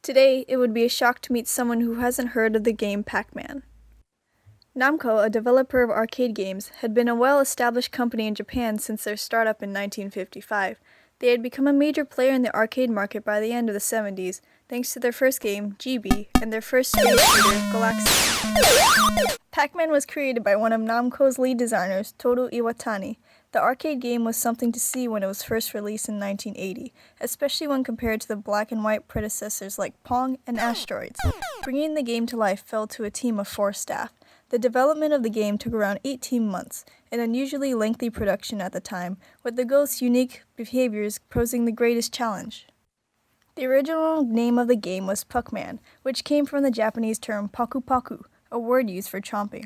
Today, it would be a shock to meet someone who hasn't heard of the game Pacman. Namco, a developer of arcade games, had been a well-established company in Japan since their startup in 1955. They had become a major player in the arcade market by the end of the 70s, thanks to their first game, GB, and their first space shooter, Galaxy. Pacman was created by one of Namco's lead designers, Toru Iwatani. The arcade game was something to see when it was first released in 1980, especially when compared to the black and white predecessors like Pong and Asteroids. Bringing the game to life fell to a team of 4 staff. The development of the game took around 18 months, an unusually lengthy production at the time, with the ghost's unique behaviors posing the greatest challenge. The original name of the game was Pacman, which came from the Japanese term paku paku, a word used for chomping.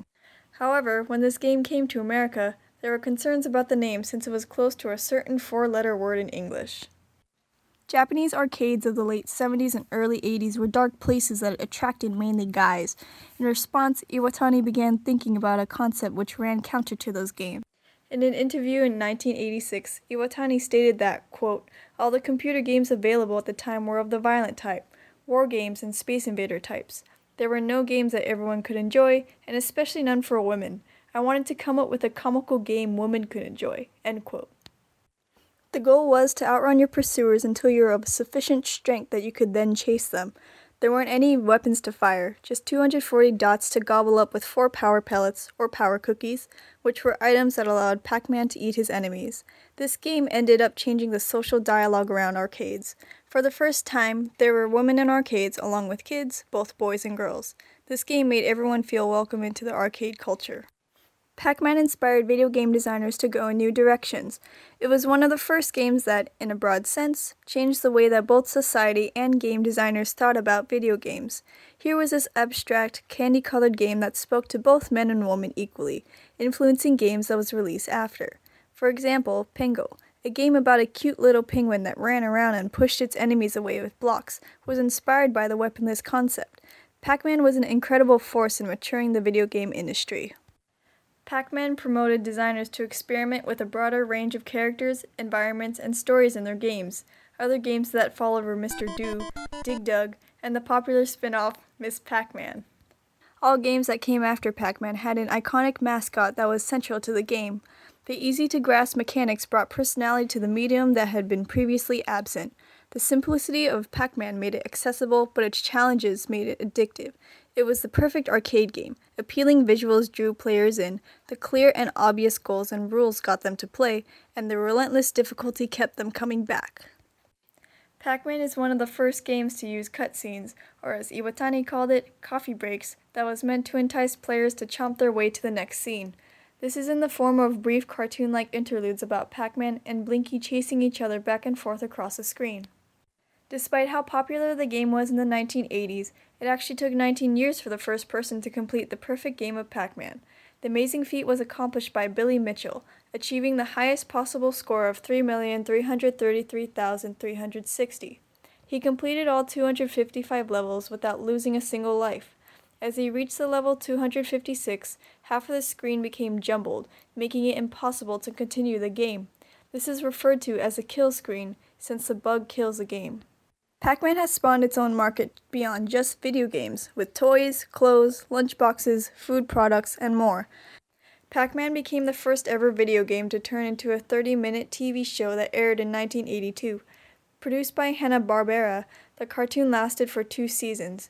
However, when this game came to America, there were concerns about the name since it was close to a certain 4-letter word in English. Japanese arcades of the late 70s and early 80s were dark places that attracted mainly guys. In response, Iwatani began thinking about a concept which ran counter to those games. In an interview in 1986, Iwatani stated that, quote, all the computer games available at the time were of the violent type, war games and Space Invader types. There were no games that everyone could enjoy, and especially none for women. I wanted to come up with a comical game women could enjoy, end quote. The goal was to outrun your pursuers until you were of sufficient strength that you could then chase them. There weren't any weapons to fire, just 240 dots to gobble up with 4 power pellets, or power cookies, which were items that allowed Pac-Man to eat his enemies. This game ended up changing the social dialogue around arcades. For the first time, there were women in arcades along with kids, both boys and girls. This game made everyone feel welcome into the arcade culture. Pac-Man inspired video game designers to go in new directions. It was one of the first games that, in a broad sense, changed the way that both society and game designers thought about video games. Here was this abstract, candy-colored game that spoke to both men and women equally, influencing games that was released after. For example, Pengo, a game about a cute little penguin that ran around and pushed its enemies away with blocks, was inspired by the weaponless concept. Pac-Man was an incredible force in maturing the video game industry. Pacman promoted designers to experiment with a broader range of characters, environments, and stories in their games. Other games that followed were Mr. Do, Dig Dug, and the popular spin-off Miss Pac-Man. All games that came after Pac-Man had an iconic mascot that was central to the game. The easy-to-grasp mechanics brought personality to the medium that had been previously absent. The simplicity of Pac-Man made it accessible, but its challenges made it addictive. It was the perfect arcade game. Appealing visuals drew players in, the clear and obvious goals and rules got them to play, and the relentless difficulty kept them coming back. Pac-Man is one of the first games to use cutscenes, or as Iwatani called it, coffee breaks, that was meant to entice players to chomp their way to the next scene. This is in the form of brief cartoon-like interludes about Pac-Man and Blinky chasing each other back and forth across the screen. Despite how popular the game was in the 1980s, it actually took 19 years for the first person to complete the perfect game of Pac-Man. The amazing feat was accomplished by Billy Mitchell, achieving the highest possible score of 3,333,360. He completed all 255 levels without losing a single life. As he reached the level 256, half of the screen became jumbled, making it impossible to continue the game. This is referred to as a kill screen, since the bug kills the game. Pac-Man has spawned its own market beyond just video games, with toys, clothes, lunchboxes, food products, and more. Pac-Man became the first ever video game to turn into a 30-minute TV show that aired in 1982. Produced by Hanna-Barbera, the cartoon lasted for 2 seasons.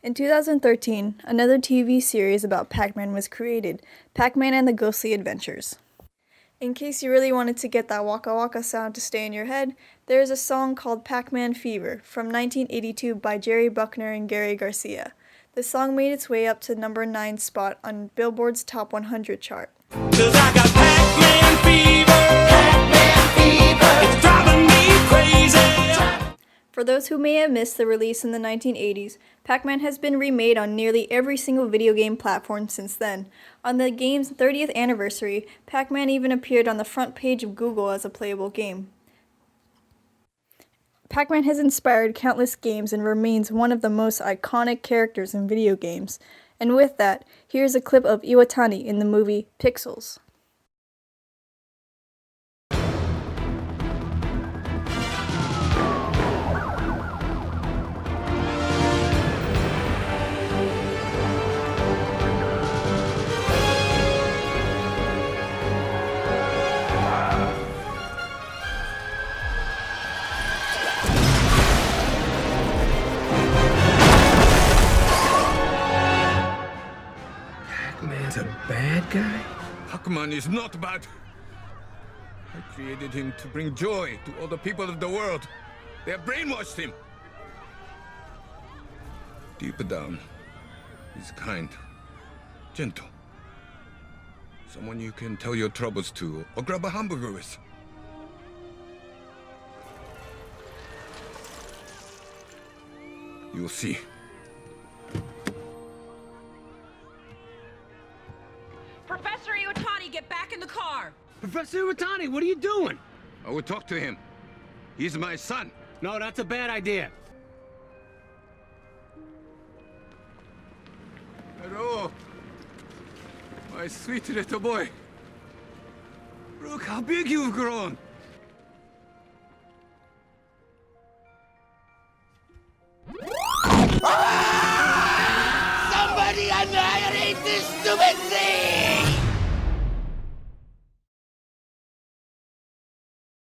In 2013, another TV series about Pac-Man was created, Pac-Man and the Ghostly Adventures. In case you really wanted to get that Waka Waka sound to stay in your head, there is a song called Pac-Man Fever from 1982 by Jerry Buckner and Gary Garcia. The song made its way up to number 9 spot on Billboard's Top 100 chart. 'Cause I got Pac-Man fever, Pac-Man fever, it's driving me crazy. For those who may have missed the release in the 1980s, Pac-Man has been remade on nearly every single video game platform since then. On the game's 30th anniversary, Pac-Man even appeared on the front page of Google as a playable game. Pac-Man has inspired countless games and remains one of the most iconic characters in video games. And with that, here's a clip of Iwatani in the movie Pixels. Pacman is not bad. I created him to bring joy to all the people of the world. They have brainwashed him. Deep down, he's kind, gentle. Someone you can tell your troubles to, or grab a hamburger with. You'll see. Professor Iwatani, get back in the car! Professor Iwatani, what are you doing? I will talk to him. He's my son. No, that's a bad idea. Hello. My sweet little boy. Look how big you've grown. Somebody annihilate this stupid thing!